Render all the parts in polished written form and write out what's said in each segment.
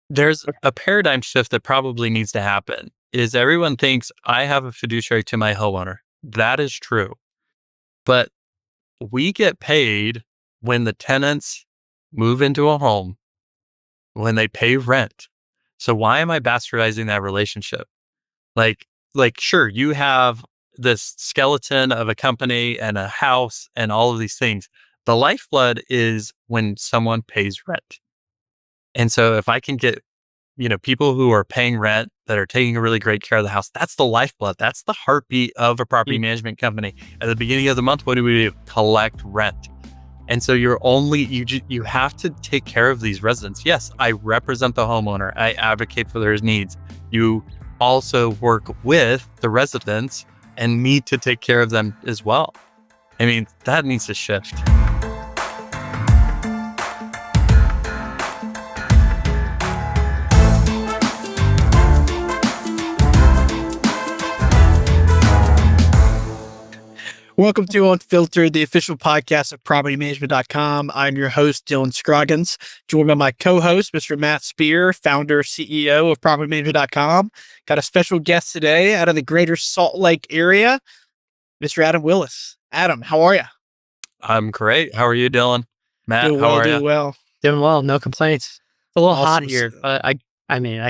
There's a paradigm shift that probably needs to happen is everyone thinks I have a fiduciary to my homeowner. That is true. But we get paid when the tenants move into a home, when they pay rent. So why am I bastardizing that relationship? Like, sure, you have this skeleton of a company and a house and all of these things. The lifeblood is when someone pays rent. And so if I can get, people who are paying rent that are taking a really great care of the house, that's the lifeblood. That's the heartbeat of a property management company. At the beginning of the month, what do? Collect rent. And so you have to take care of these residents. Yes, I represent the homeowner. I advocate for their needs. You also work with the residents and need to take care of them as well. I mean, that needs to shift. Welcome to Unfiltered, the official podcast of propertymanagement.com. I'm your host, Dylan Scroggins, joined by my co-host, Mr. Matt Speer, founder, CEO of propertymanagement.com. Got a special guest today out of the greater Salt Lake area, Mr. Adam Willis. Adam, how are you? I'm great. How are you, Dylan? Matt, Doing how well, are you? Doing well. No complaints. It's a little hot Awesome. here, but I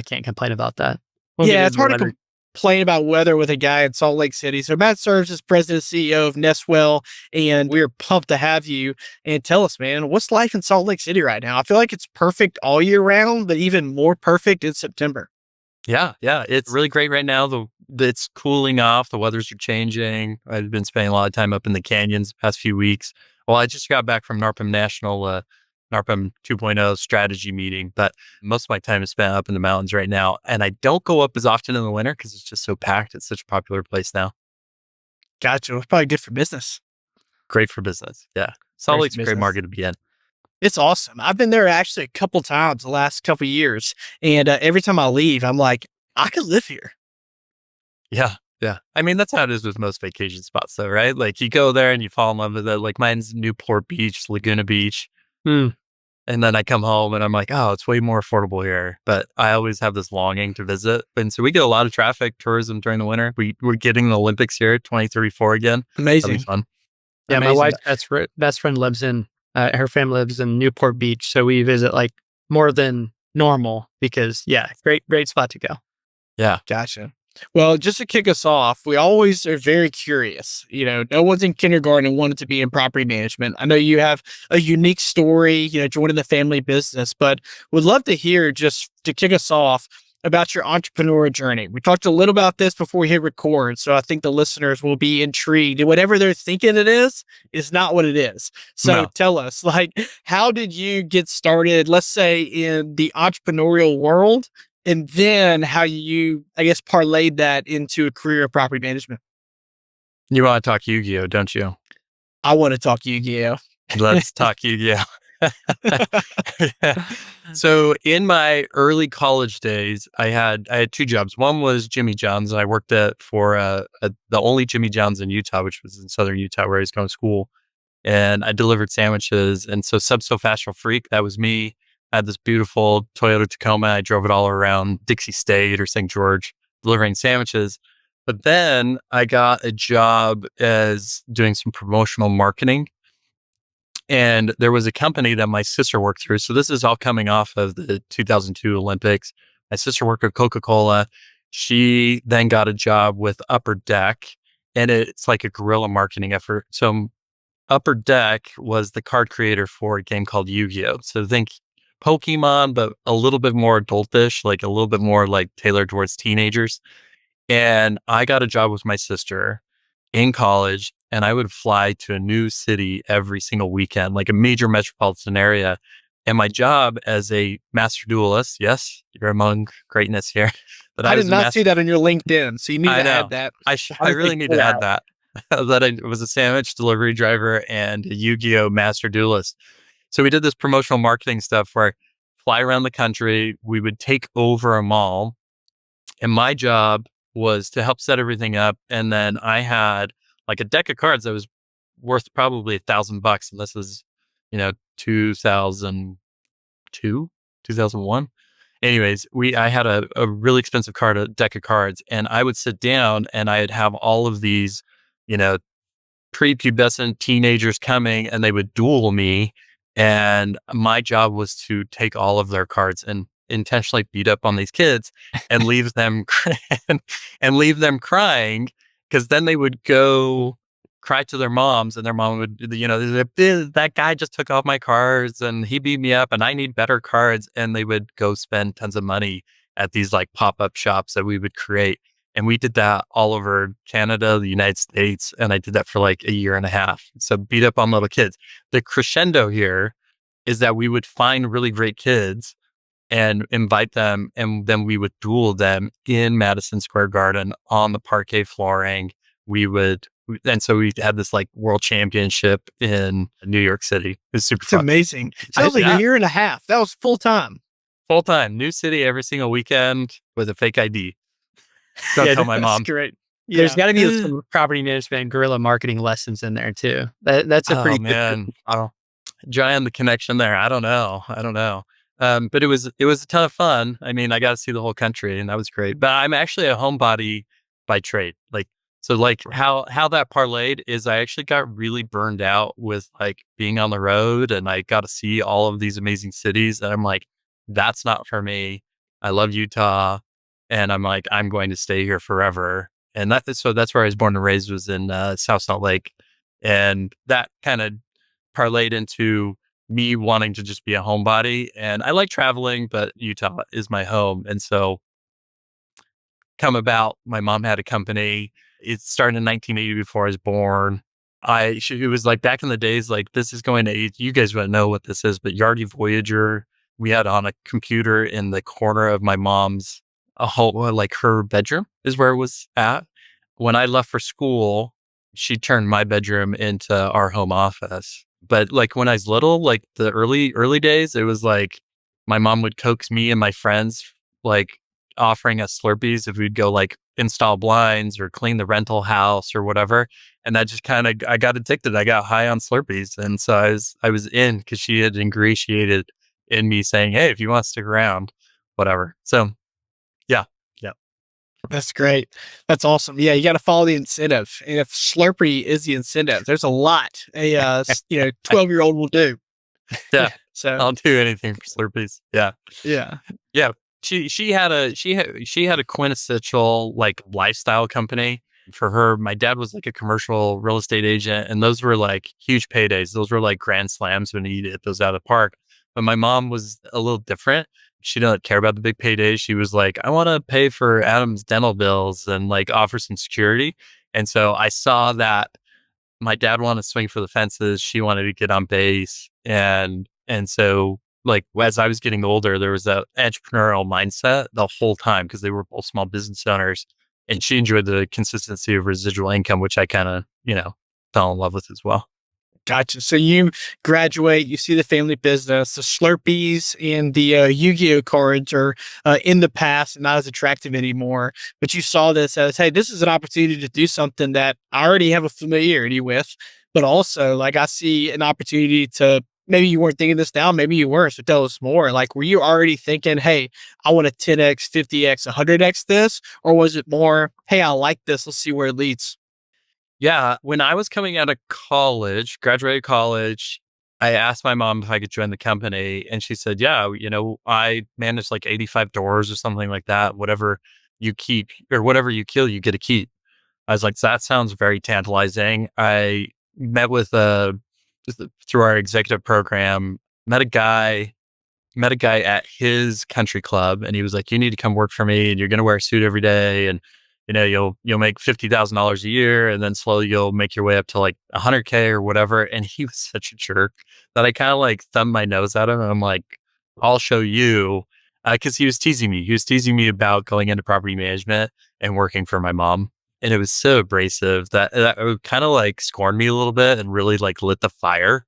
can't complain about that. Yeah, it's hard to complain about weather with a guy in Salt Lake City. So Matt serves as president and CEO of Nestwell, and we're pumped to have you. And tell us, man, what's life in Salt Lake City right now? I feel like it's perfect all year round, but even more perfect in September. Yeah, it's really great right now. It's cooling off. The weathers are changing. I've been spending a lot of time up in the canyons the past few weeks. Well, I just got back from NARPM National, NARPM 2.0 strategy meeting, but most of my time is spent up in the mountains right now. And I don't go up as often in the winter because it's just so packed. It's such a popular place now. Gotcha. It's probably good for business. Great for business. Yeah. Salt Lake's a great market to be in. It's awesome. I've been there actually a couple times the last couple of years. And every time I leave, I'm like, I could live here. Yeah. I mean, that's how it is with most vacation spots though, right? Like you go there and you fall in love with it. Like mine's Newport Beach, Laguna Beach. And then I come home and I'm like, oh, it's way more affordable here. But I always have this longing to visit. And so we get a lot of traffic, tourism during the winter. We're getting the Olympics here, 2034 again. Amazing. That'll be fun. Yeah, amazing. My wife's best friend lives in, her family lives in Newport Beach. So we visit like more than normal because, great spot to go. Yeah. Gotcha. Well, just to kick us off, we always are very curious. No one's in kindergarten and wanted to be in property management. I know you have a unique story, joining the family business, but would love to hear, just to kick us off, about your entrepreneurial journey. We talked a little about this before we hit record, so I think the listeners will be intrigued. Whatever they're thinking it is not what it is. So Tell us, how did you get started, let's say, in the entrepreneurial world? And then how you, parlayed that into a career of property management. You want to talk Yu-Gi-Oh, don't you? I want to talk Yu-Gi-Oh. Let's talk Yu-Gi-Oh. So in my early college days, I had two jobs. One was Jimmy John's. I worked for the only Jimmy John's in Utah, which was in southern Utah where I was going to school. And I delivered sandwiches. And so So Fast So Freak, that was me. I had this beautiful Toyota Tacoma. I drove it all around Dixie State or St. George delivering sandwiches. But then I got a job as doing some promotional marketing. And there was a company that my sister worked through. So this is all coming off of the 2002 Olympics. My sister worked at Coca-Cola. She then got a job with Upper Deck, and it's like a guerrilla marketing effort. So Upper Deck was the card creator for a game called Yu-Gi-Oh. So think Pokemon, but a little bit more adultish, like a little bit more like tailored towards teenagers. And I got a job with my sister in college, and I would fly to a new city every single weekend, like a major metropolitan area. And my job as a master duelist, yes, you're among greatness here. But I did not see that on your LinkedIn, so you need to add that. I really need to add that. That I was a sandwich delivery driver and a Yu-Gi-Oh master duelist. So we did this promotional marketing stuff where I fly around the country. We would take over a mall. And my job was to help set everything up. And then I had like a deck of cards that was worth probably $1,000. And this is, 2002, 2001. anyways, I had a really expensive card, a deck of cards, and I would sit down and I'd have all of these, you know, prepubescent teenagers coming and they would duel me. And my job was to take all of their cards and intentionally beat up on these kids and leave them and leave them crying, because then they would go cry to their moms and their mom would, that guy just took all my cards and he beat me up and I need better cards. And they would go spend tons of money at these like pop-up shops that we would create. And we did that all over Canada, the United States. And I did that for like a year and a half. So beat up on little kids. The crescendo here is that we would find really great kids and invite them. And then we would duel them in Madison Square Garden on the parquet flooring. And so we had this like world championship in New York City. It was super fun. Amazing. Sounds like a year and a half. That was full time. Full time. New city every single weekend with a fake ID. Don't tell my mom. That's great. Yeah. There's got to be some property management and guerrilla marketing lessons in there too. That's a pretty man. Giant the connection there. I don't know. But it was a ton of fun. I mean, I got to see the whole country, and that was great. But I'm actually a homebody by trade. How that parlayed is I actually got really burned out with like being on the road, and I got to see all of these amazing cities, and I'm like, that's not for me. I love Utah. And I'm like, I'm going to stay here forever. And that's where I was born and raised, was in South Salt Lake. And that kind of parlayed into me wanting to just be a homebody. And I like traveling, but Utah is my home. And so my mom had a company. It started in 1980 before I was born. It was like back in the days, like this is going to, you guys wouldn't know what this is, but Yardi Voyager, we had on a computer in the corner of my mom's like her bedroom is where it was at. When I left for school, she turned my bedroom into our home office. But like when I was little, like the early days, it was like my mom would coax me and my friends, like offering us Slurpees if we'd go like install blinds or clean the rental house or whatever. And that just kind of, I got addicted. I got high on Slurpees. And so I was in, because she had ingratiated in me saying, hey, if you want to stick around, whatever. So yeah. That's great. That's awesome. Yeah, you got to follow the incentive. And if Slurpee is the incentive, there's a lot a 12-year-old will do. Yeah. So I'll do anything for Slurpees. Yeah. Yeah. Yeah. She had a quintessential like lifestyle company. For her, my dad was like a commercial real estate agent, and those were like huge paydays. Those were like grand slams when he hit those out of the park. But my mom was a little different. She didn't care about the big paydays. She was like, I want to pay for Adam's dental bills and like offer some security. And so I saw that my dad wanted to swing for the fences. She wanted to get on base. And so like as I was getting older, there was that entrepreneurial mindset the whole time, because they were both small business owners. And she enjoyed the consistency of residual income, which I kind of, fell in love with as well. Gotcha. So you graduate, you see the family business, the Slurpees and the Yu-Gi-Oh cards are in the past and not as attractive anymore. But you saw this as, hey, this is an opportunity to do something that I already have a familiarity with, but also like I see an opportunity to, maybe you weren't thinking this now, maybe you were. So tell us more. Like, were you already thinking, hey, I want to 10x, 50x, 100x this? Or was it more, hey, I like this, let's see where it leads? Yeah. When I was coming out of college, graduated college, I asked my mom if I could join the company. And she said, yeah, I manage like 85 doors or something like that. Whatever you keep or whatever you kill, you get to keep. I was like, that sounds very tantalizing. I met through our executive program, met a guy at his country club, and he was like, you need to come work for me, and you're going to wear a suit every day. And you'll make $50,000 a year, and then slowly you'll make your way up to like 100K or whatever. And he was such a jerk that I kind of like thumbed my nose at him. And I'm like, I'll show you, because he was teasing me. He was teasing me about going into property management and working for my mom. And it was so abrasive that kind of like scorned me a little bit and really like lit the fire.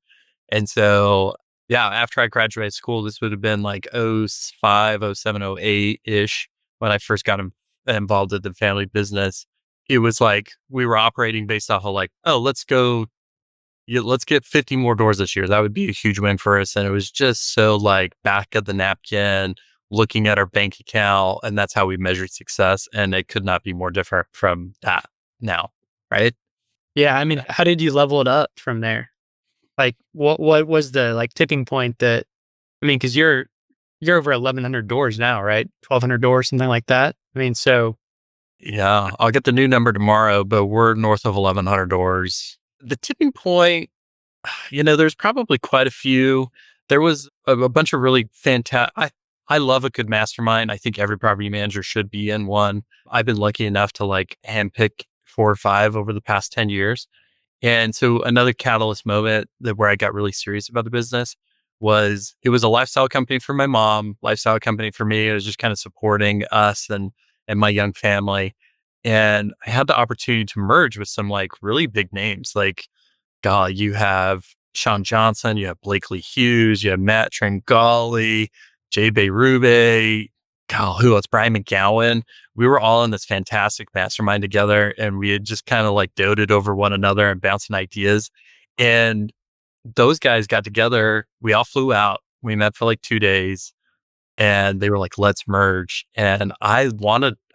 And so, yeah, after I graduated school, this would have been like 05, 07, 08 ish when I first got involved in the family business. It was like we were operating based off of like, oh, let's get 50 more doors this year. That would be a huge win for us. And it was just so like back of the napkin. looking at our bank account, and that's how we measured success. And it could not be more different from that now, right? Yeah. I mean, how did you level it up from there? Like, what was the like tipping point that, I mean, because you're over 1,100 doors now, right? 1,200 doors, something like that. I mean, so Yeah, I'll get the new number tomorrow, but we're north of 1,100 doors. The tipping point, there's probably quite a few. There was a bunch of really fantastic. I love a good mastermind. I think every property manager should be in one. I've been lucky enough to like handpick 4 or 5 over the past 10 years. And so another catalyst moment where I got really serious about the business was it was a lifestyle company for my mom, lifestyle company for me. It was just kind of supporting us and my young family. And I had the opportunity to merge with some like really big names. Like, God, you have Sean Johnson, you have Blakely Hughes, you have Matt Tringali, Jay Berube, God, who else? Brian McGowan. We were all in this fantastic mastermind together, and we had just kind of like doted over one another and bouncing ideas. And those guys got together. We all flew out. We met for like 2 days, and they were like, "Let's merge." And I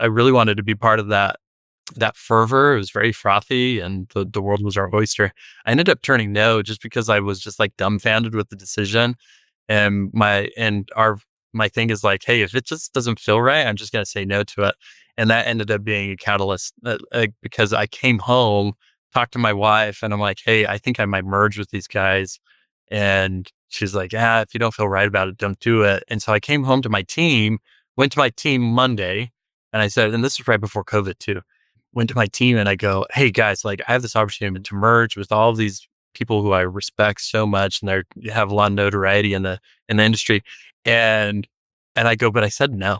really wanted to be part of that fervor. It was very frothy, and the world was our oyster. I ended up turning no just because I was just like dumbfounded with the decision. And my thing is like, hey, if it just doesn't feel right, I'm just going to say no to it. And that ended up being a catalyst because I came home, talked to my wife, and I'm like, hey, I think I might merge with these guys. And she's like, yeah, if you don't feel right about it, don't do it. And so I came home to my team, went to my team Monday, and I said, and this was right before COVID too, went to my team and I go, hey guys, like I have this opportunity to merge with all of these people who I respect so much, and they have a lot of notoriety in the industry. And I go, but I said no.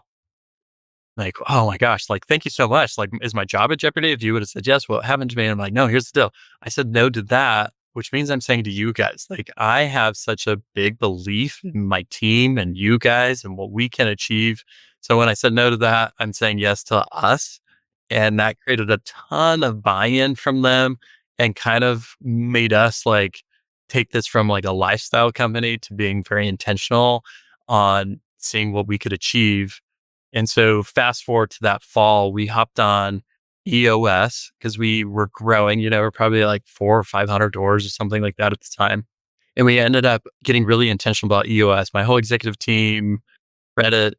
Like, oh my gosh, like, thank you so much. Like, is my job at jeopardy? If you would have said yes, what happened to me? And I'm like, no, here's the deal. I said no to that, which means I'm saying to you guys, like, I have such a big belief in my team and you guys and what we can achieve. So when I said no to that, I'm saying yes to us. And that created a ton of buy-in from them and kind of made us like take this from like a lifestyle company to being very intentional on seeing what we could achieve. And so fast forward to that fall, we hopped on EOS because we were growing, we're probably like 400 or 500 doors or something like that at the time. And we ended up getting really intentional about EOS. My whole executive team read it,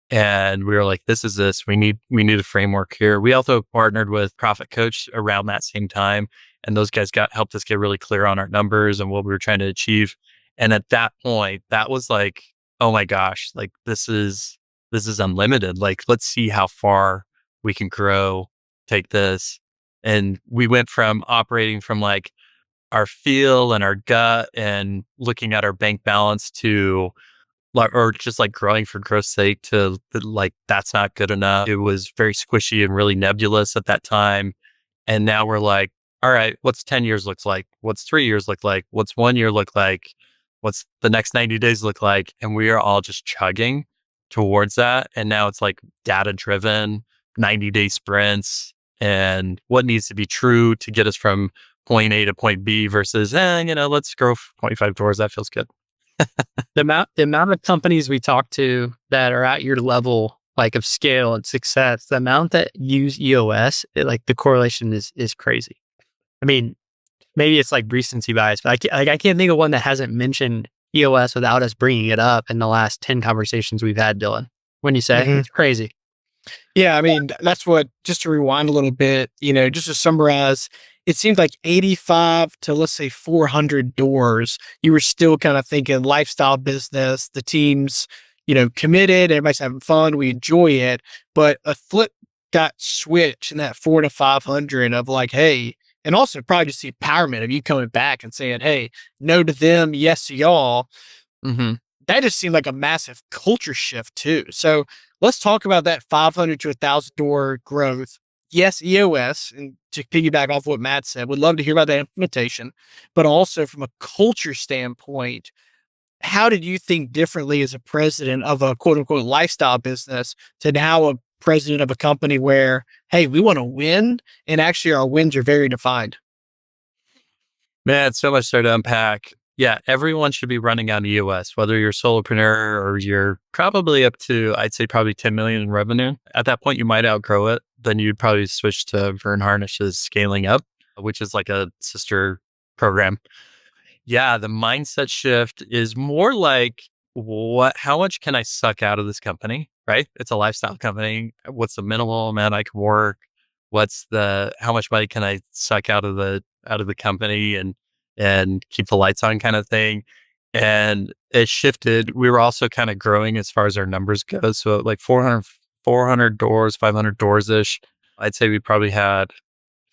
and we were like, this is this. We need a framework here. We also partnered with Profit Coach around that same time. And those guys helped us get really clear on our numbers and what we were trying to achieve. And at that point, that was like, oh my gosh, like this is unlimited. Like, let's see how far we can grow, take this. And we went from operating from like our feel and our gut and looking at our bank balance to or just like growing for growth's sake to like, that's not good enough. It was very squishy and really nebulous at that time. And now we're like, all right, what's 10 years looks like? What's 3 years look like? What's 1 year look like? What's the next 90 days look like? And we are all just chugging towards that. And now it's like data driven, 90-day sprints and what needs to be true to get us from point A to point B versus, let's grow 25 doors. That feels good. the amount of companies we talk to that are at your level, like of scale and success, the amount that use EOS, like the correlation is crazy. I mean, maybe it's like recency bias, but I can't think of one that hasn't mentioned EOS without us bringing it up in the last 10 conversations we've had, Dylan. When you say it's crazy. Yeah, I mean, that's what, just to rewind a little bit, just to summarize, it seems like 85 to let's say 400 doors, you were still kind of thinking lifestyle business, the team's, committed, everybody's having fun, we enjoy it. But a flip got switched in that 400 to 500 of like, hey, and also probably just the empowerment of you coming back and saying, hey, no to them, yes to y'all. That just seemed like a massive culture shift too. So let's talk about that 500 to 1,000 door growth. Yes, EOS, and to piggyback off what Matt said, would love to hear about that implementation, but also from a culture standpoint, how did you think differently as a president of a quote unquote lifestyle business to now a president of a company where, hey, we want to win and actually our wins are very defined? Man, so much there to unpack. Yeah, everyone should be running on EOS, whether you're a solopreneur or you're probably up to, I'd say probably 10 million in revenue. At that point, you might outgrow it. Then you'd probably switch to Vern Harnish's Scaling Up, which is like a sister program. Yeah, the mindset shift is more like, how much can I suck out of this company? Right? It's a lifestyle company. What's the minimal amount I can work? How much money can I suck out of the company and keep the lights on kind of thing? And it shifted. We were also kind of growing as far as our numbers go. So like 400 doors, 500 doors ish. I'd say we probably had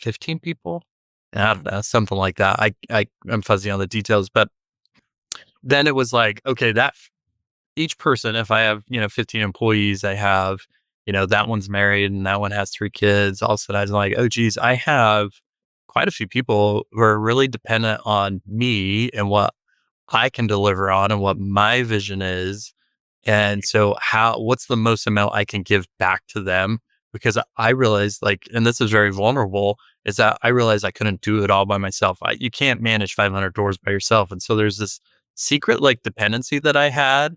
15 people. I don't know, something like that. I'm fuzzy on the details, but then it was like, okay, that each person, if I have, 15 employees, I have, that one's married and that one has 3 kids. All of a sudden I was like, oh geez, I have quite a few people who are really dependent on me and what I can deliver on and what my vision is. And so what's the most amount I can give back to them? Because I realized and this is very vulnerable, is that I realized I couldn't do it all by myself. You can't manage 500 doors by yourself. And so there's this secret dependency that I had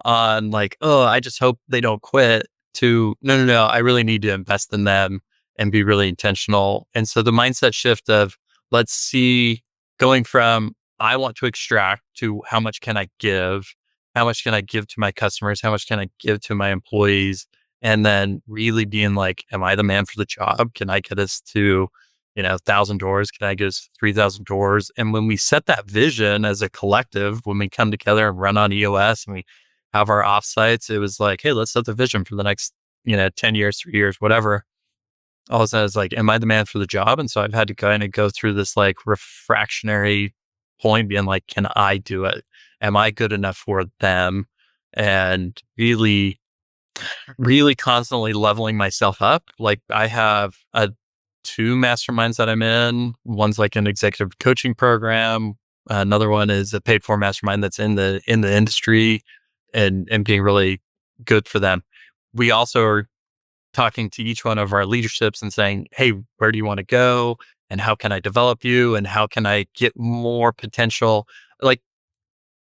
on oh, I just hope they don't quit, to no, I really need to invest in them and be really intentional. And so the mindset shift of, let's see, going from I want to extract to how much can I give? How much can I give to my customers? How much can I give to my employees? And then really being like, am I the man for the job? Can I get us to, 1,000 doors? Can I get us 3,000 doors? And when we set that vision as a collective, when we come together and run on EOS and we have our offsites, it was like, hey, let's set the vision for the next, 10 years, 3 years, whatever. All of a sudden it's like, am I the man for the job? And so I've had to kind of go through this refractionary point, being like, can I do it? Am I good enough for them? And really, really constantly leveling myself up. I have 2 masterminds that I'm in. One's like an executive coaching program. Another one is a paid for mastermind that's in the industry and being really good for them. We also are talking to each one of our leaderships and saying, hey, where do you want to go? And how can I develop you? And how can I get more potential? Let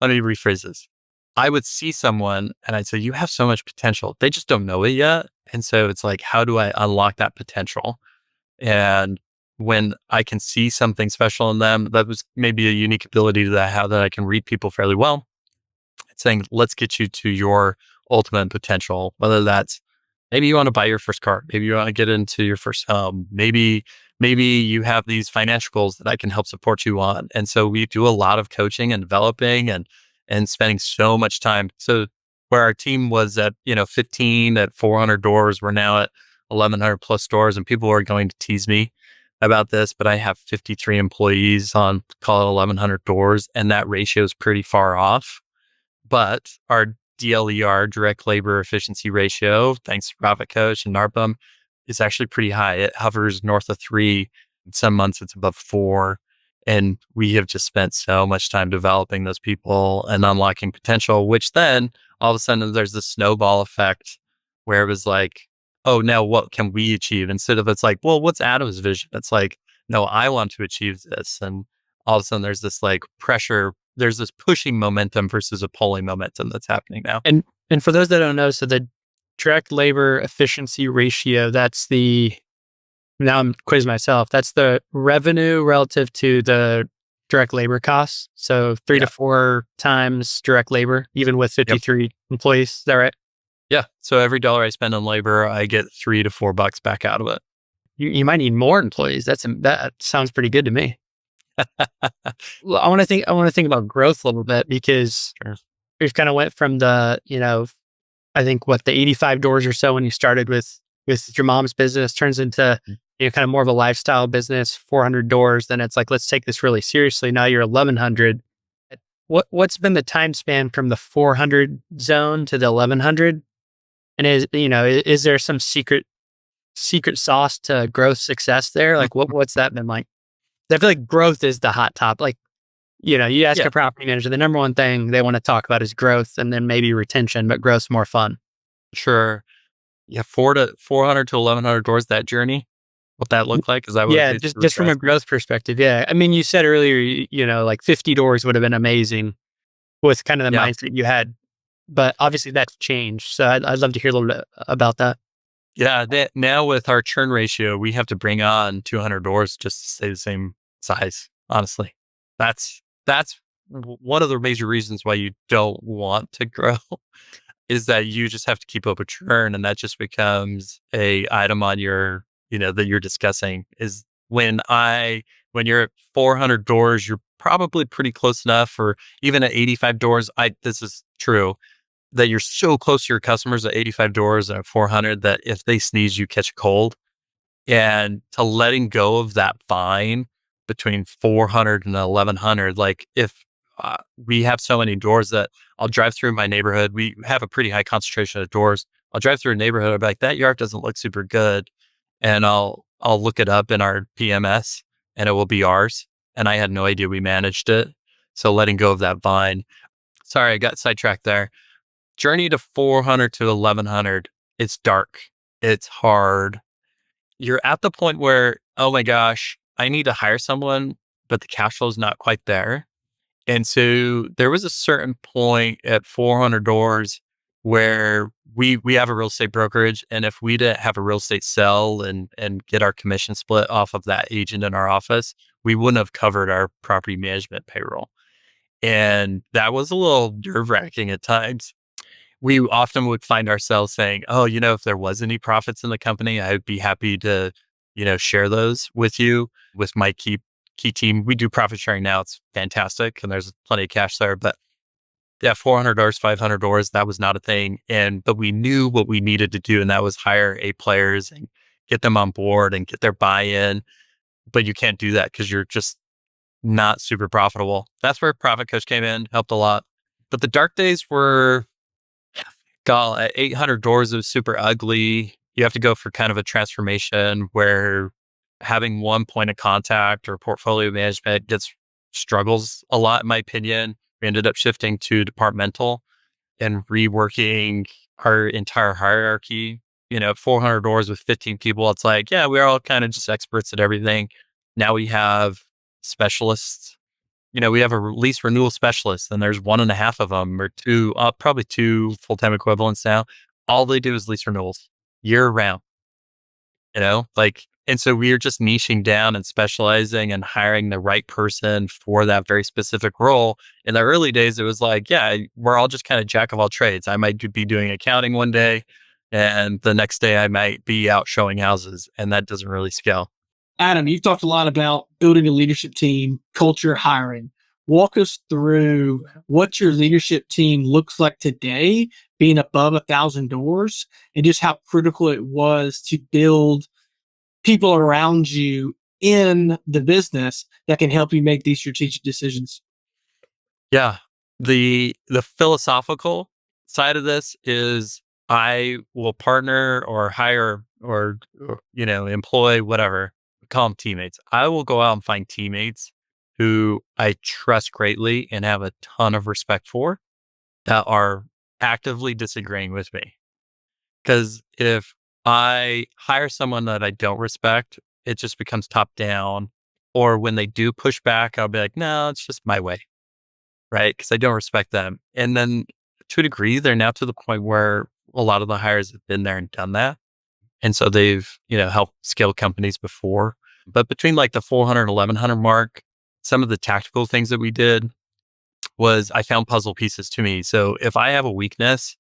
me rephrase this. I would see someone and I'd say, you have so much potential. They just don't know it yet. And so it's like, how do I unlock that potential? And when I can see something special in them, that was maybe a unique ability that I have, that I can read people fairly well. It's saying, let's get you to your ultimate potential, whether that's maybe you want to buy your first car, maybe you want to get into your first home, maybe you have these financial goals that I can help support you on. And so we do a lot of coaching and developing and spending so much time. So where our team was at, 15 at 400 doors, we're now at 1,100 plus doors, and people are going to tease me about this, but I have 53 employees on, call it 1,100 doors, and that ratio is pretty far off. But our DLER, direct labor efficiency ratio, thanks to Profit Coach and NARPM, is actually pretty high. It hovers north of 3. In some months, it's above 4. And we have just spent so much time developing those people and unlocking potential, which then all of a sudden there's this snowball effect where it was like, oh, now what can we achieve? Instead of it's like, well, what's Adam's vision? It's like, no, I want to achieve this. And all of a sudden there's this pressure, there's this pushing momentum versus a pulling momentum that's happening now. And for those that don't know, so the direct labor efficiency ratio, now I'm quizzing myself, that's the revenue relative to the direct labor costs. So 3 to 4 times direct labor, even with 53 employees. Is that right? Yeah. So every dollar I spend on labor, I get $3 to $4 back out of it. You might need more employees. That sounds pretty good to me. Well, I want to think about growth a little bit, because we've kind of went from the, I think the 85 doors or so when you started with your mom's business turns into, kind of more of a lifestyle business, 400 doors. Then it's like, let's take this really seriously. Now you're 1,100. What's been the time span from the 400 zone to the 1,100? And is there some secret sauce to growth success there? What's that been like? I feel like growth is the hot top. You ask a property manager, the number one thing they want to talk about is growth, and then maybe retention, but growth's more fun. Sure. Yeah. 400 to 1,100 doors, that journey. what that looked like? Is that what Yeah, they just from a growth perspective. Yeah. I mean, you said earlier, like 50 doors would have been amazing with kind of the Yeah. mindset you had, but obviously that's changed. So I'd love to hear a little bit about that. Yeah. Now with our churn ratio, we have to bring on 200 doors just to stay the same size. Honestly, that's one of the major reasons why you don't want to grow is that you just have to keep up with churn, and that just becomes a item on your, that you're discussing is when you're at 400 doors, you're probably pretty close enough, or even at 85 doors. This is true that you're so close to your customers at 85 doors and at 400 that if they sneeze, you catch a cold. And to letting go of that fine between 400 and 1100, like if we have so many doors that I'll drive through my neighborhood, we have a pretty high concentration of doors. I'll drive through a neighborhood, I'll be like, that yard doesn't look super good. And I'll look it up in our PMS and it will be ours. And I had no idea we managed it. So letting go of that vine. Sorry, I got sidetracked there. Journey to 400 to 1100. It's dark. It's hard. You're at the point where, oh my gosh, I need to hire someone, but the cash flow is not quite there. And so there was a certain point at 400 doors where we have a real estate brokerage. And if we didn't have a real estate sell and get our commission split off of that agent in our office, we wouldn't have covered our property management payroll. And that was a little nerve wracking at times. We often would find ourselves saying, oh, if there was any profits in the company, I would be happy to, share those with you, with my key team. We do profit sharing now. It's fantastic. And there's plenty of cash there, but yeah, 400 doors, 500 doors, that was not a thing. But we knew what we needed to do. And that was hire A players and get them on board and get their buy-in. But you can't do that because you're just not super profitable. That's where Profit Coach came in, helped a lot. But the dark days were, at 800 doors, it was super ugly. You have to go for kind of a transformation where having one point of contact or portfolio management struggles a lot, in my opinion. We ended up shifting to departmental and reworking our entire hierarchy. 400 doors with 15 people. It's like, yeah, we're all kind of just experts at everything. Now we have specialists. We have a lease renewal specialist, and there's 1.5 of them, or two, probably 2 full-time equivalents now. All they do is lease renewals year round, and so we're just niching down and specializing and hiring the right person for that very specific role. In the early days, it was like, yeah, we're all just kind of jack of all trades. I might be doing accounting one day, and the next day I might be out showing houses, and that doesn't really scale. Adam, you've talked a lot about building a leadership team, culture, hiring. Walk us through what your leadership team looks like today, being above 1,000 doors, and just how critical it was to build people around you in the business that can help you make these strategic decisions. Yeah. The philosophical side of this is I will partner or hire or employ, whatever, call them teammates. I will go out and find teammates who I trust greatly and have a ton of respect for that are actively disagreeing with me. Because if I hire someone that I don't respect, it just becomes top down. Or when they do push back, I'll be like, no, it's just my way. Right. Because I don't respect them. And then to a degree, they're now to the point where a lot of the hires have been there and done that. And so they've, helped scale companies before. But between like the 400 and 1100 mark, some of the tactical things that we did was I found puzzle pieces to me. So if I have a weakness,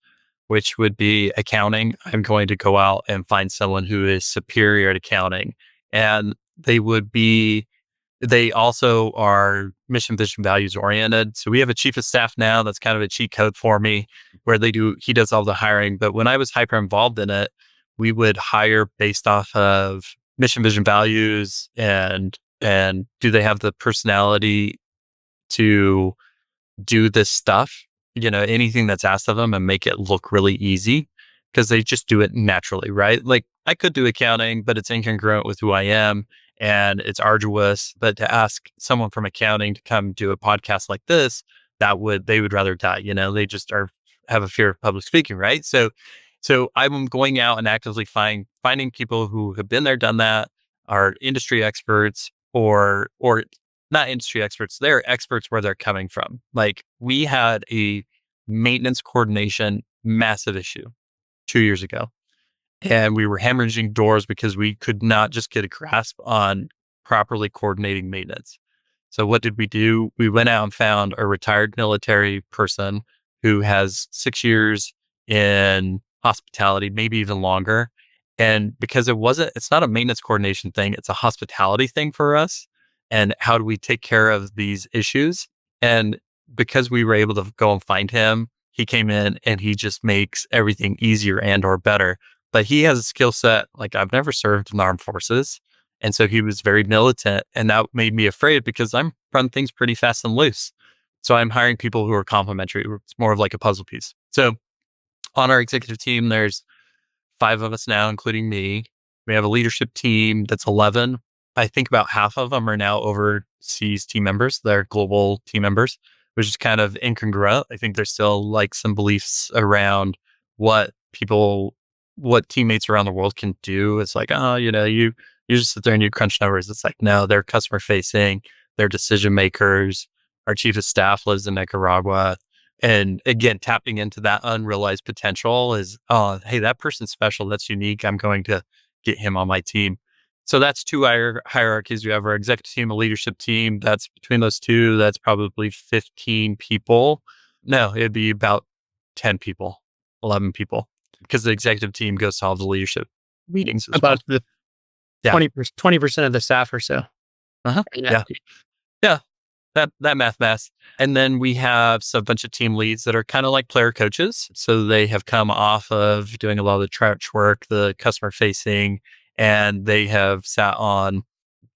which would be accounting, I'm going to go out and find someone who is superior at accounting. And they also are mission, vision, values oriented. So we have a chief of staff now that's kind of a cheat code for me where he does all the hiring. But when I was hyper involved in it, we would hire based off of mission, vision, values, and do they have the personality to do this stuff, anything that's asked of them, and make it look really easy because they just do it naturally, right? Like I could do accounting, but it's incongruent with who I am and it's arduous. But to ask someone from accounting to come do a podcast like this, they would rather die. They just have a fear of public speaking, right? So I'm going out and actively finding people who have been there, done that. are industry experts or not industry experts. They're experts where they're coming from. Like we had a maintenance coordination massive issue 2 years ago, and we were hemorrhaging doors because we could not just get a grasp on properly coordinating maintenance. So what did we do? We went out and found a retired military person who has 6 years in hospitality, maybe even longer. And because it's not a maintenance coordination thing, it's a hospitality thing for us. And how do we take care of these issues? And because we were able to go and find him, he came in and he just makes everything easier and or better. But he has a skill set like I've never served in the armed forces. And so he was very militant, and that made me afraid because I'm run things pretty fast and loose. So I'm hiring people who are complementary. It's more of like a puzzle piece. So on our executive team, there's 5 of us now, including me. We have a leadership team that's 11. I think about half of them are now overseas team members. They're global team members, which is kind of incongruent. I think there's still like some beliefs around what teammates around the world can do. It's like, oh, you just sit there and you crunch numbers. It's like, no, they're customer facing, they're decision makers. Our chief of staff lives in Nicaragua. And again, tapping into that unrealized potential is, oh, hey, that person's special. That's unique. I'm going to get him on my team. So that's two hierarchies. We have our executive team, a leadership team. That's between those two, that's probably 15 people. No, it'd be about 10 people, 11 people, because the executive team goes to all the leadership meetings as About well. the 20% of the staff or so. Uh-huh. Yeah. That math. And then we have a bunch of team leads that are kind of like player coaches. So they have come off of doing a lot of the trench work, the customer facing, and they have sat on,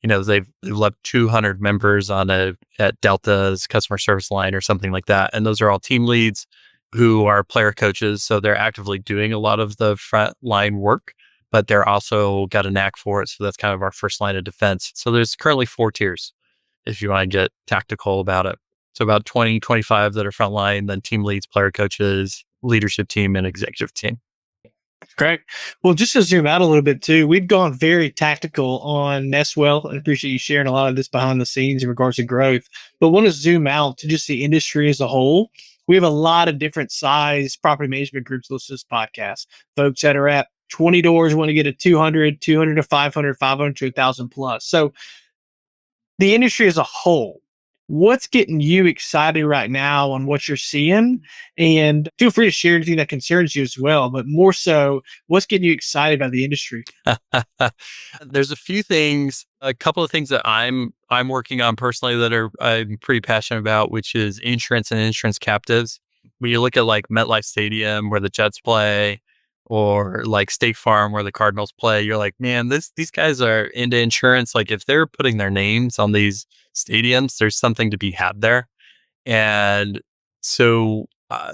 they've led 200 members at Delta's customer service line or something like that. And those are all team leads who are player coaches. So they're actively doing a lot of the front line work, but they're also got a knack for it. So that's kind of our first line of defense. So there's currently 4 tiers if you want to get tactical about it. So about 20, 25 that are frontline, then team leads, player coaches, leadership team, and executive team. Correct. Well, just to zoom out a little bit too, we've gone very tactical on Nestwell, and appreciate you sharing a lot of this behind the scenes in regards to growth. But want to zoom out to just the industry as a whole. We have a lot of different size property management groups listening to this podcast. Folks that are at 20 doors want to get a 200 to 500, 500 to 1,000 plus. So the industry as a whole, what's getting you excited right now on what you're seeing? And feel free to share anything that concerns you as well, but more so, what's getting you excited about the industry? There's a couple of things that I'm working on personally that I'm pretty passionate about, which is insurance and insurance captives. When you look at like MetLife Stadium where the Jets play, or like State Farm where the Cardinals play, you're like, man, these guys are into insurance. Like if they're putting their names on these stadiums, there's something to be had there. And so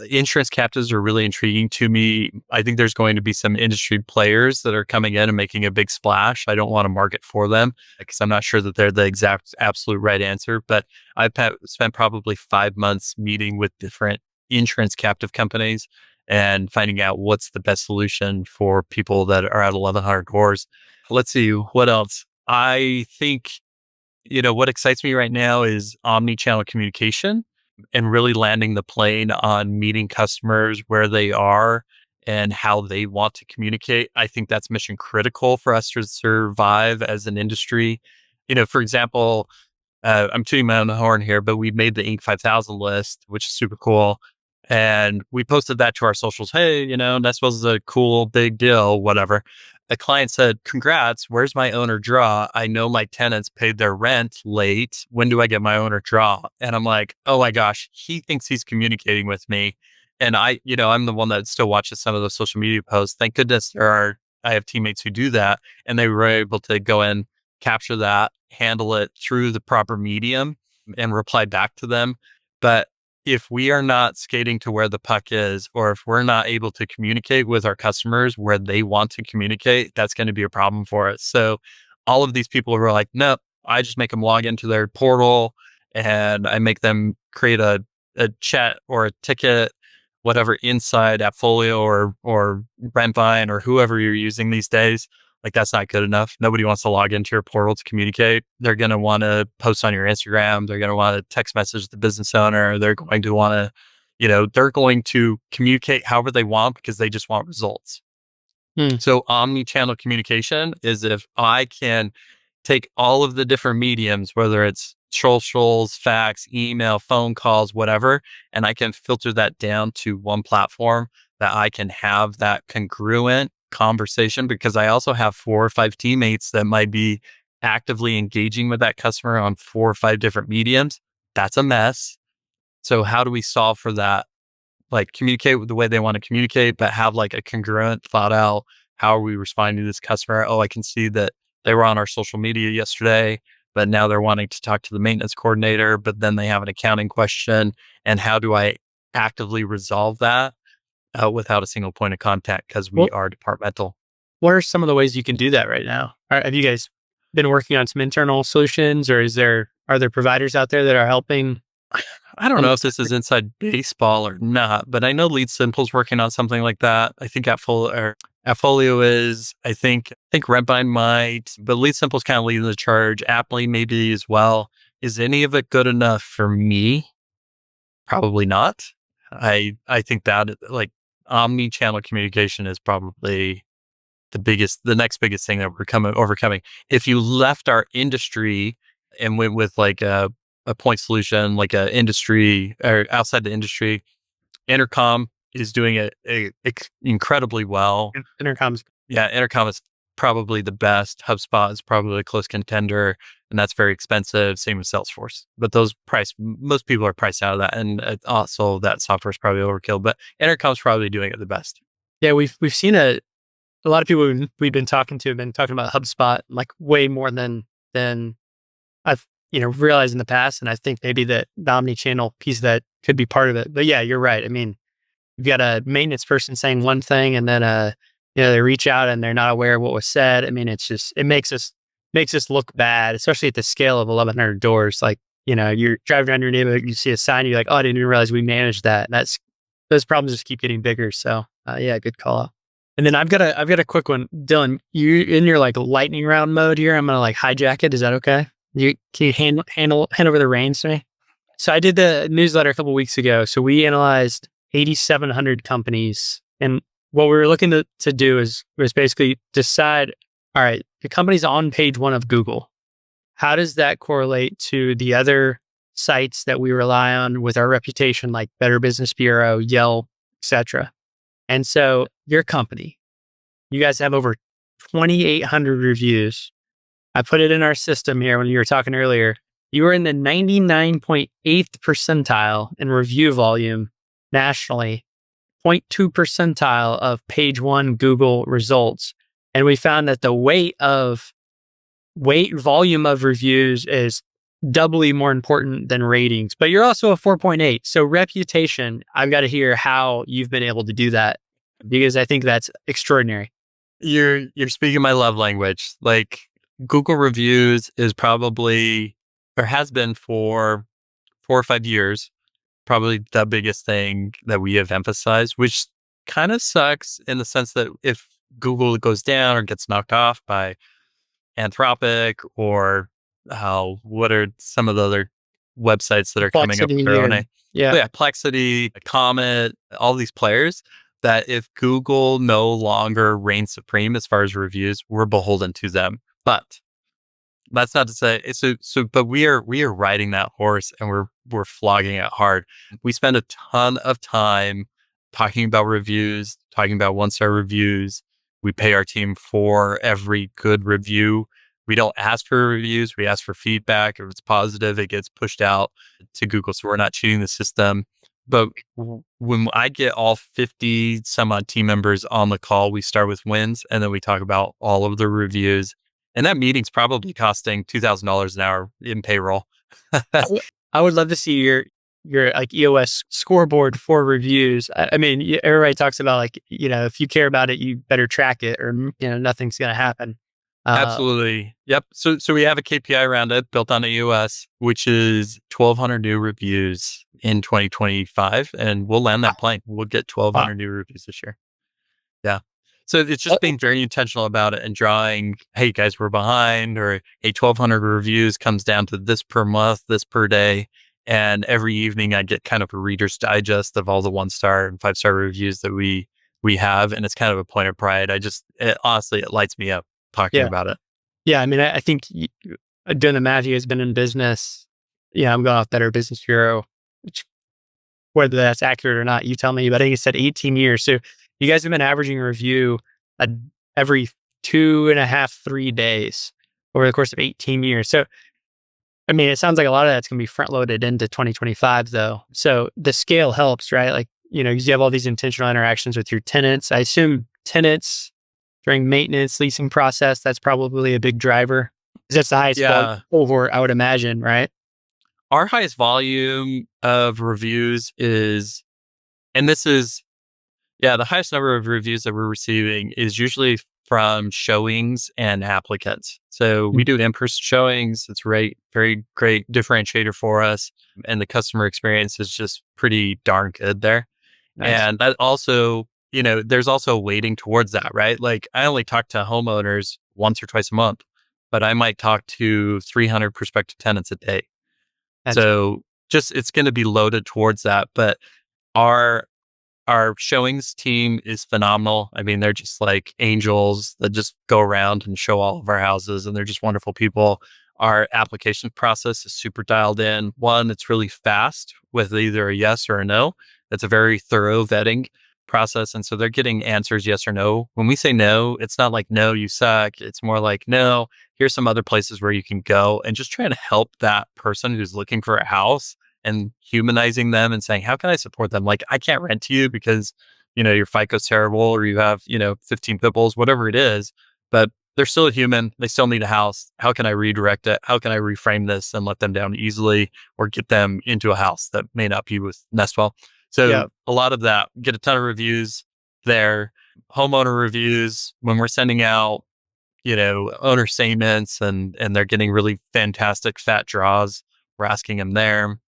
insurance captives are really intriguing to me. I think there's going to be some industry players that are coming in and making a big splash. I don't want to market for them because I'm not sure that they're the absolute right answer, but I've spent probably 5 months meeting with different insurance captive companies and finding out what's the best solution for people that are at 1,100 doors. Let's see, what else? I think, what excites me right now is omnichannel communication and really landing the plane on meeting customers where they are and how they want to communicate. I think that's mission critical for us to survive as an industry. For example, I'm tooting my own horn here, but we made the Inc. 5000 list, which is super cool. And we posted that to our socials. Hey, Nestwell's a cool, big deal, whatever. A client said, congrats, where's my owner draw? I know my tenants paid their rent late. When do I get my owner draw? And I'm like, oh my gosh, he thinks he's communicating with me. And I'm the one that still watches some of those social media posts. Thank goodness I have teammates who do that. And they were able to go and capture that, handle it through the proper medium and reply back to them. But if we are not skating to where the puck is, or if we're not able to communicate with our customers where they want to communicate, that's going to be a problem for us. So all of these people were like, no, I just make them log into their portal and I make them create a chat or a ticket, whatever, inside AppFolio or Rent or whoever you're using these days. Like that's not good enough. Nobody wants to log into your portal to communicate. They're going to want to post on your Instagram. They're going to want to text message the business owner. They're going to want to, they're going to communicate however they want because they just want results. So omnichannel communication is if I can take all of the different mediums, whether it's socials, fax, email, phone calls, whatever, and I can filter that down to one platform that I can have that congruent conversation, because I also have 4 or 5 teammates that might be actively engaging with that customer on 4 or 5 different mediums. That's a mess. So how do we solve for that? Like communicate with the way they want to communicate, but have like a congruent, thought out, how are we responding to this customer? Oh, I can see that they were on our social media yesterday, but now they're wanting to talk to the maintenance coordinator, but then they have an accounting question. And how do I actively resolve that without a single point of contact? Because we are departmental. What are some of the ways you can do that right now? Have you guys been working on some internal solutions, or are there providers out there that are helping? I don't know if this is inside baseball or not, but I know Lead Simple's working on something like that. I think Appfolio is, I think Rentbind might, but Lead Simple's kind of leading the charge. Apply maybe as well. Is any of it good enough for me? Probably not. I think that like omni-channel communication is probably the next biggest thing that we're overcoming. If you left our industry and went with like a point solution, like a industry or outside the industry, Intercom is doing it incredibly well. Intercom is probably the best. HubSpot is probably a close contender, and that's very expensive. Same with Salesforce, but most people are priced out of that, and also that software is probably overkill. But Intercom's probably doing it the best. Yeah, we've seen a lot of people we've been talking to have been talking about HubSpot like way more than I've realized in the past, and I think maybe the omni-channel piece of that could be part of it. But yeah, you're right. I mean, you've got a maintenance person saying one thing, and then they reach out and they're not aware of what was said. I mean, it makes us look bad, especially at the scale of 1,100 doors. Like, you're driving around your neighborhood, you see a sign, you're like, oh, I didn't even realize we managed that. And those problems just keep getting bigger. So yeah, good call out. And then I've got a quick one, Dylan. You in your like lightning round mode here? I'm gonna like hijack it. Is that okay? Can you hand over the reins to me? So I did the newsletter a couple of weeks ago. So we analyzed 8,700 companies, and what we were looking to do was basically decide, all right, the company's on page 1 of Google. How does that correlate to the other sites that we rely on with our reputation, like Better Business Bureau, Yelp, etc.? And so your company, you guys have over 2,800 reviews. I put it in our system here when you were talking earlier. You were in the 99.8th percentile in review volume nationally, 0.2 percentile of page 1 Google results. And we found that the volume of reviews is doubly more important than ratings, but you're also a 4.8. So reputation, I've got to hear how you've been able to do that, because I think that's extraordinary. You're speaking my love language. Like Google reviews is probably, or has been for 4 or 5 years, probably the biggest thing that we have emphasized, which kind of sucks in the sense that if Google goes down or gets knocked off by Anthropic or what are some of the other websites that are coming up with their own? Yeah, Plexity, Comet, all these players, that if Google no longer reigns supreme as far as reviews, we're beholden to them. But that's not to say but we are riding that horse, and we're flogging it hard. We spend a ton of time talking about reviews, talking about 1-star reviews. We pay our team for every good review. We don't ask for reviews. We ask for feedback. If it's positive, it gets pushed out to Google. So we're not cheating the system. But when I get all 50 some odd team members on the call, we start with wins, and then we talk about all of the reviews. And that meeting's probably costing $2,000 an hour in payroll. I would love to see your like EOS scoreboard for reviews. I mean, everybody talks about like, if you care about it, you better track it, or nothing's going to happen. Absolutely. Yep. So we have a KPI around it built on EOS, which is 1,200 new reviews in 2025, and we'll land that plane. We'll get 1,200 new reviews this year. Yeah. So it's just being very intentional about it and drawing, hey guys, we're behind, or hey, 1,200 reviews comes down to this per month, this per day. And every evening I get kind of a reader's digest of all the 1-star and 5-star reviews that we have. And it's kind of a point of pride. Honestly, it lights me up talking Yeah. about it. Yeah. I mean, I think doing the math, you guys been in business. Yeah. I'm going off Better Business Bureau, which, whether that's accurate or not, you tell me, but I think it said 18 years. So you guys have been averaging a review every 2.5, 3 days over the course of 18 years. So, I mean, it sounds like a lot of that's going to be front loaded into 2025 though. So the scale helps, right? Like, you have all these intentional interactions with your tenants. I assume tenants during maintenance, leasing process, that's probably a big driver. 'Cause that's the highest volume cohort, I would imagine, right? Our highest volume of reviews is, and this is, the highest number of reviews that we're receiving is usually from showings and applicants. So we do in-person showings. It's very great differentiator for us. And the customer experience is just pretty darn good there. Nice. And that also, there's also waiting towards that, right? Like I only talk to homeowners once or twice a month, but I might talk to 300 prospective tenants a day. So just, it's going to be loaded towards that. But our showings team is phenomenal. I mean, they're just like angels that just go around and show all of our houses, and they're just wonderful people. Our application process is super dialed in. One, it's really fast with either a yes or a no. It's a very thorough vetting process. And so they're getting answers yes or no. When we say no, it's not like, no, you suck. It's more like, no, here's some other places where you can go, and just trying to help that person who's looking for a house and humanizing them and saying, how can I support them? Like, I can't rent to you because, your FICO's terrible, or you have, 15 pit bulls, whatever it is, but they're still a human. They still need a house. How can I redirect it? How can I reframe this and let them down easily, or get them into a house that may not be with Nestwell? So a lot of that, get a ton of reviews there, homeowner reviews when we're sending out, owner statements, and they're getting really fantastic fat draws. We're asking them there.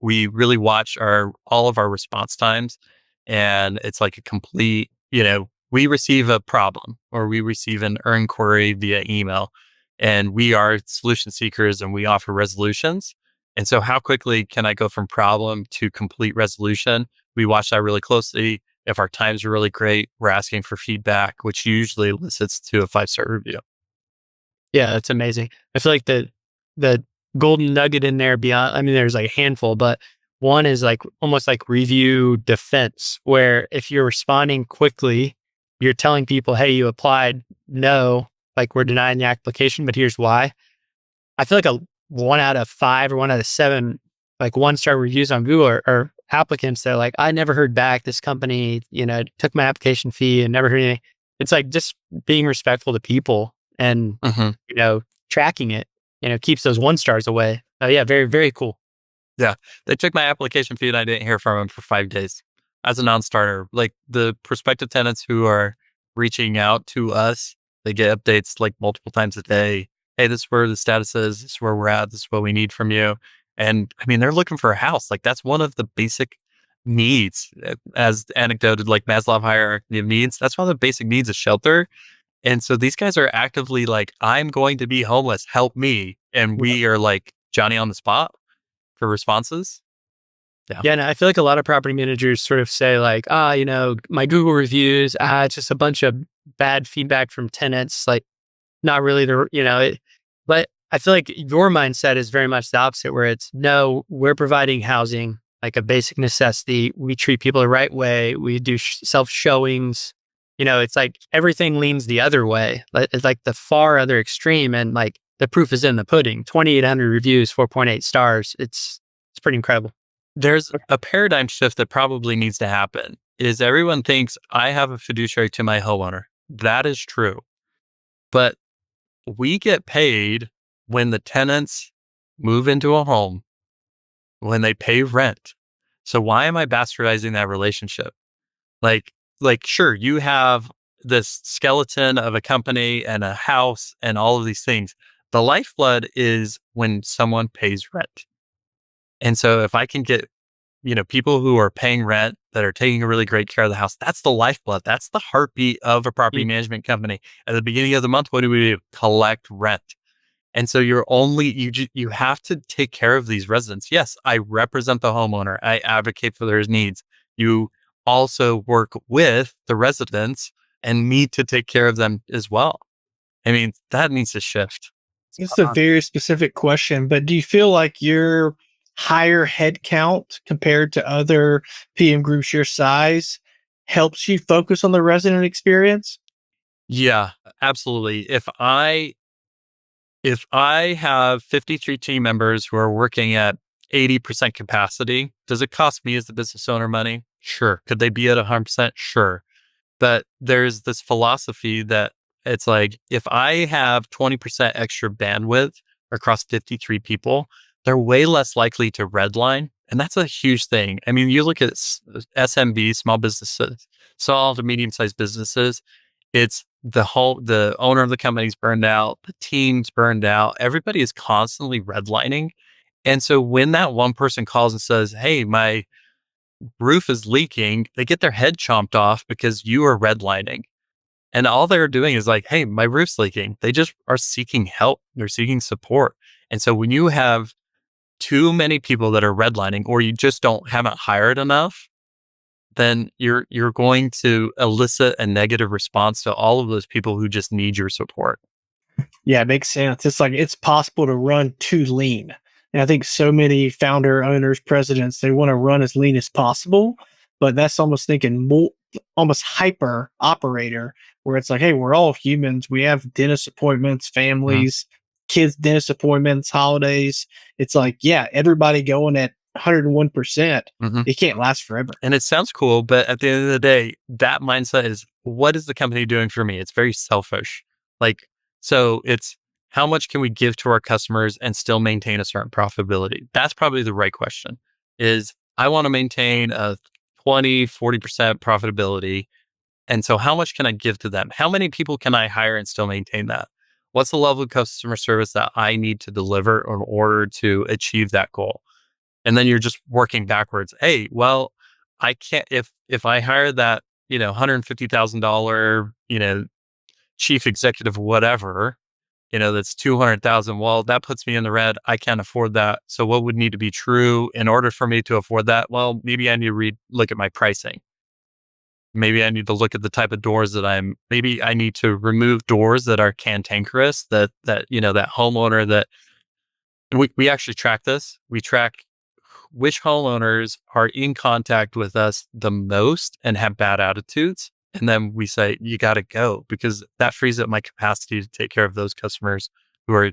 We really watch all of our response times, and it's like a complete, we receive a problem or we receive an inquiry via email, and we are solution seekers and we offer resolutions. And so how quickly can I go from problem to complete resolution? We watch that really closely. If our times are really great, we're asking for feedback, which usually elicits to a 5-star review. Yeah, that's amazing. I feel like the golden nugget in there beyond, I mean, there's like a handful, but one is like almost like review defense, where if you're responding quickly, you're telling people, hey, you applied, no, like we're denying the application, but here's why. I feel like a 1 out of 5 or 1 out of 7, like 1-star reviews on Google are applicants that are like, I never heard back. This company, took my application fee and never heard anything. It's like just being respectful to people and, tracking it, keeps those 1-stars away. Yeah, very, very cool. Yeah. They took my application fee and I didn't hear from them for 5 days as a non-starter. Like the prospective tenants who are reaching out to us, they get updates like multiple times a day. Hey, this is where the status is. This is where we're at. This is what we need from you. And I mean, they're looking for a house. Like that's one of the basic needs, as anecdoted, like Maslow hierarchy of needs. That's one of the basic needs, is shelter. And so these guys are actively like, I'm going to be homeless. Help me. And we are like Johnny on the spot for responses. Yeah. And I feel like a lot of property managers sort of say like, my Google reviews, it's just a bunch of bad feedback from tenants. Like not really but I feel like your mindset is very much the opposite, where it's, no, we're providing housing, like a basic necessity. We treat people the right way. We do self showings. It's like everything leans the other way. It's like the far other extreme. And like the proof is in the pudding. 2,800 reviews, 4.8 stars. It's pretty incredible. There's a paradigm shift that probably needs to happen. Is everyone thinks I have a fiduciary to my homeowner. That is true. But we get paid when the tenants move into a home, when they pay rent. So why am I bastardizing that relationship? Like, sure, you have this skeleton of a company and a house and all of these things. The lifeblood is when someone pays rent. And so if I can get people who are paying rent, that are taking really great care of the house. That's the lifeblood. That's the heartbeat of a property management company. At the beginning of the month, what do? Collect rent. And so you have to take care of these residents. Yes, I represent the homeowner. I advocate for their needs. You also work with the residents and need to take care of them as well. I mean, that needs to shift. It's a very specific question, but do you feel like your higher headcount compared to other PM groups your size helps you focus on the resident experience? Yeah, absolutely. If I have 53 team members who are working at 80% capacity, does it cost me as the business owner money? Sure. Could they be at 100%? Sure. But there's this philosophy that it's like, if I have 20% extra bandwidth across 53 people, they're way less likely to redline. And that's a huge thing. I mean, you look at SMB, small businesses, small to medium-sized businesses, it's the owner of the company's burned out, the team's burned out, everybody is constantly redlining. And so when that one person calls and says, hey, my roof is leaking, they get their head chomped off because you are redlining. And all they're doing is like, hey, my roof's leaking. They just are seeking help. They're seeking support. And so when you have too many people that are redlining, or you just haven't hired enough, then you're going to elicit a negative response to all of those people who just need your support. Yeah, it makes sense. It's like it's possible to run too lean. And I think so many founder, owners, presidents, they want to run as lean as possible, but that's almost thinking more, almost hyper operator, where it's like, hey, we're all humans. We have dentist appointments, families, kids' dentist appointments, holidays. It's like, yeah, everybody going at 101%. It can't last forever. And it sounds cool, but at the end of the day, that mindset is, what is the company doing for me? It's very selfish. So it's, how much can we give to our customers and still maintain a certain profitability? That's probably the right question. Is, I want to maintain a 20, 40% profitability. And so how much can I give to them? How many people can I hire and still maintain that? What's the level of customer service that I need to deliver in order to achieve that goal? And then you're just working backwards. Hey, well, I can't, if I hire that, $150,000, chief executive, whatever, that's 200,000. Well, that puts me in the red. I can't afford that. So what would need to be true in order for me to afford that? Well, maybe I need to look at my pricing. Maybe I need to look at the type of doors maybe I need to remove doors that are cantankerous, that homeowner that we actually track this. We track which homeowners are in contact with us the most and have bad attitudes. And then we say, you got to go, because that frees up my capacity to take care of those customers who are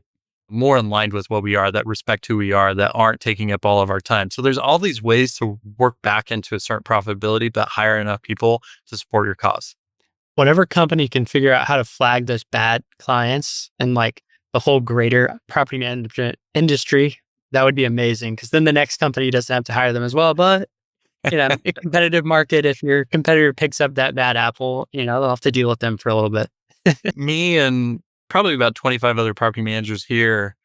more in line with what we are, that respect who we are, that aren't taking up all of our time. So there's all these ways to work back into a certain profitability, but hire enough people to support your cause. Whatever company can figure out how to flag those bad clients and the whole greater property management industry, that would be amazing, because then the next company doesn't have to hire them as well. But a competitive market, if your competitor picks up that bad apple, they'll have to deal with them for a little bit. Me and probably about 25 other property managers here,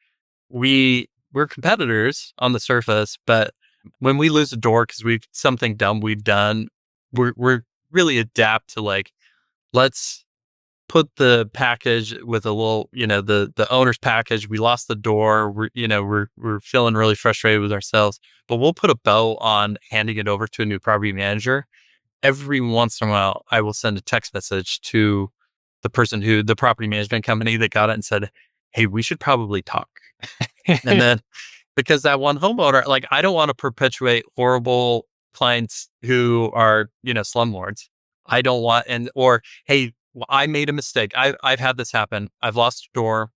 we're competitors on the surface, but when we lose a door because something dumb we've done, we're really adapt to let's put the package with a little, the owner's package. We lost the door. We're feeling really frustrated with ourselves, but we'll put a bow on handing it over to a new property manager. Every once in a while, I will send a text message to the property management company that got it and said, hey, we should probably talk. And then, because that one homeowner, I don't want to perpetuate horrible clients who are, slumlords. I don't want, or, hey, I made a mistake. I've had this happen. I've lost a door,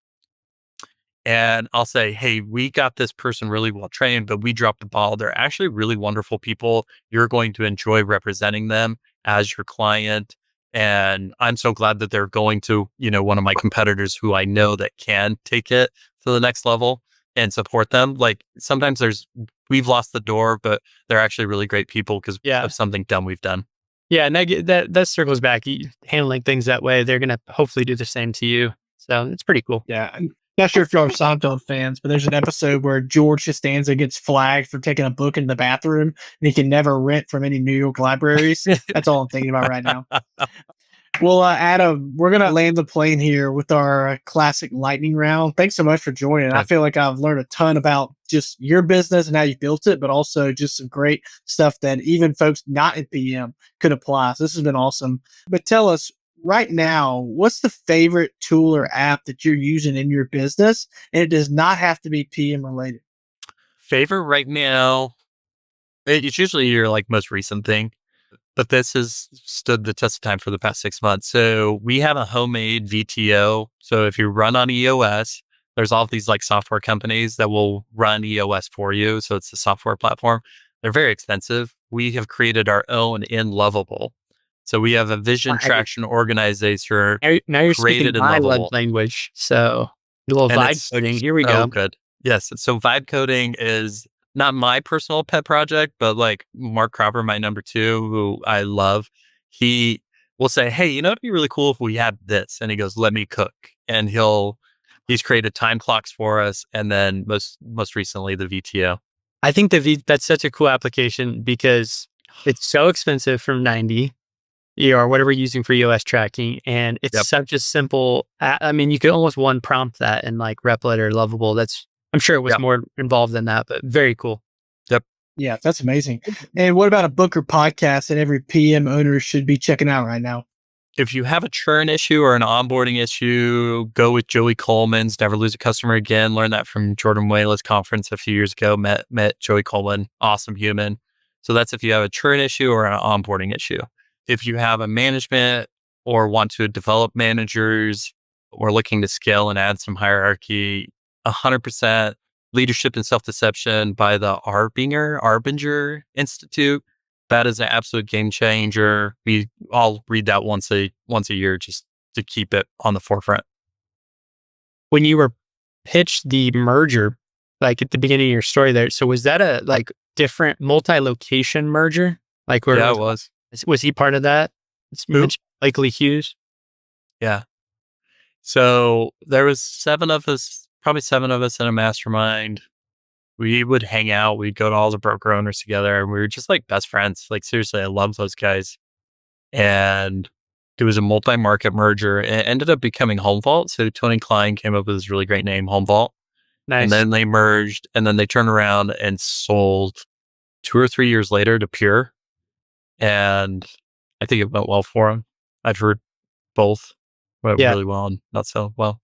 and I'll say, hey, we got this person really well trained, but we dropped the ball. They're actually really wonderful people. You're going to enjoy representing them as your client. And I'm so glad that they're going to, one of my competitors who I know that can take it to the next level and support them. Sometimes we've lost the door, but they're actually really great people because of something dumb we've done. Yeah, and that circles back. Handling things that way, they're going to hopefully do the same to you. So it's pretty cool. Yeah. Not sure if y'all are Seinfeld fans, but there's an episode where George Costanza gets flagged for taking a book in the bathroom and he can never rent from any New York libraries. That's all I'm thinking about right now. Well, Adam, we're going to land the plane here with our classic lightning round. Thanks so much for joining. I feel like I've learned a ton about just your business and how you built it, but also just some great stuff that even folks not in PM could apply. So this has been awesome. But tell us right now, what's the favorite tool or app that you're using in your business? And it does not have to be PM related. Favorite right now, it's usually your like most recent thing. But this has stood the test of time for the past 6 months. So we have a homemade VTO. So if you run on EOS, there's all of these like software companies that will run EOS for you. So it's a software platform. They're very expensive. We have created our own in Lovable. So we have a vision traction organizer. Now you're speaking my language. So a little vibe coding. Here we go. Good. Yes. So vibe coding is not my personal pet project, but like Mark Cropper, my number 2, who I love, he will say, hey, you know, it'd be really cool if we had this. And he goes, let me cook. And he's created time clocks for us. And then most recently, the VTO. I think that's such a cool application because it's so expensive from 90 or whatever you're using for EOS tracking. And it's such a simple, I mean, you could almost one prompt that in like Replit or Lovable. I'm sure it was more involved than that, but very cool. Yep. Yeah, that's amazing. And what about a book or podcast that every PM owner should be checking out right now? If you have a churn issue or an onboarding issue, go with Joey Coleman's Never Lose a Customer Again. Learned that from Jordan Whaley's conference a few years ago. Met Joey Coleman, awesome human. So that's if you have a churn issue or an onboarding issue. If you have a management or want to develop managers or looking to scale and add some hierarchy, 100% Leadership and Self-Deception by the Arbinger Institute. That is an absolute game changer. We all read that once a year just to keep it on the forefront. When you were pitched the merger, like at the beginning of your story there, so was that a like different multi-location merger? Like where it was. Was he part of that? Likely Hughes. Yeah. So there was 7 of us. Probably 7 of us in a mastermind. We would hang out. We'd go to all the broker owners together and we were just like best friends. Like seriously, I love those guys. And it was a multi-market merger. It ended up becoming Home Vault. So Tony Klein came up with this really great name, Home Vault. Nice. And then they merged and then they turned around and sold 2 or 3 years later to Pure. And I think it went well for them. I've heard both went really well and not so well.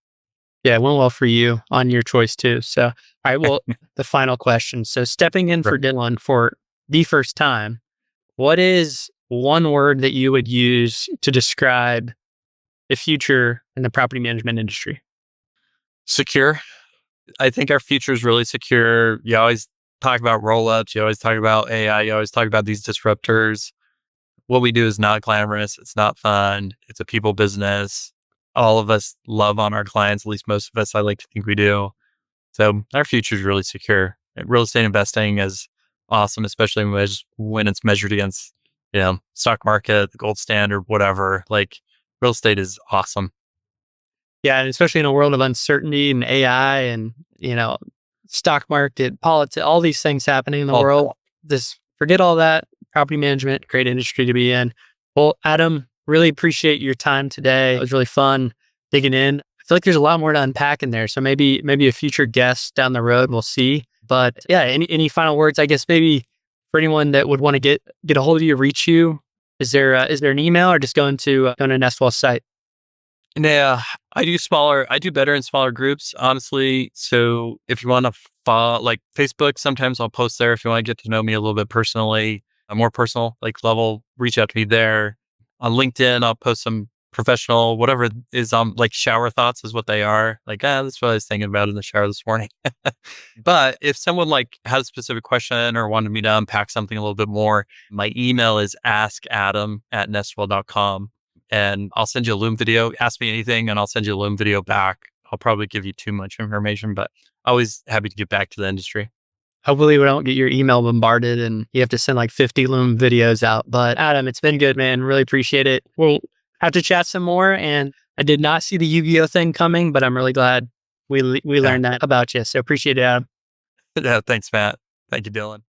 Yeah, it went well for you on your choice too. So, all right, well, the final question. So stepping in for Dylan for the first time, what is one word that you would use to describe the future in the property management industry? Secure. I think our future is really secure. You always talk about roll-ups. You always talk about AI. You always talk about these disruptors. What we do is not glamorous. It's not fun. It's a people business. All of us love on our clients, at least most of us, I like to think we do. So our future is really secure. Real estate investing is awesome, especially when it's measured against, stock market, the gold standard, whatever. Like real estate is awesome. Yeah, and especially in a world of uncertainty and AI and, stock market, politics, all these things happening in the world. Just forget all that. Property management, great industry to be in. Well, Adam, really appreciate your time today. It was really fun digging in. I feel like there's a lot more to unpack in there. So maybe a future guest down the road, we'll see. But yeah, any final words? I guess maybe for anyone that would want to get a hold of you, reach you. Is there an email or just going to Nestwell's site? Yeah, I do better in smaller groups, honestly. So if you want to follow, like Facebook, sometimes I'll post there. If you want to get to know me a little bit personally, a more personal level, reach out to me there. On LinkedIn, I'll post some professional, whatever is like shower thoughts is what they are. Like, that's what I was thinking about in the shower this morning. But if someone has a specific question or wanted me to unpack something a little bit more, my email is askadam@nestwell.com. And I'll send you a Loom video. Ask me anything and I'll send you a Loom video back. I'll probably give you too much information, but always happy to get back to the industry. Hopefully we don't get your email bombarded and you have to send 50 Loom videos out. But Adam, it's been good, man. Really appreciate it. We'll have to chat some more. And I did not see the Yu-Gi-Oh thing coming, but I'm really glad we learned that about you. So appreciate it, Adam. Yeah, thanks, Matt. Thank you, Dylan.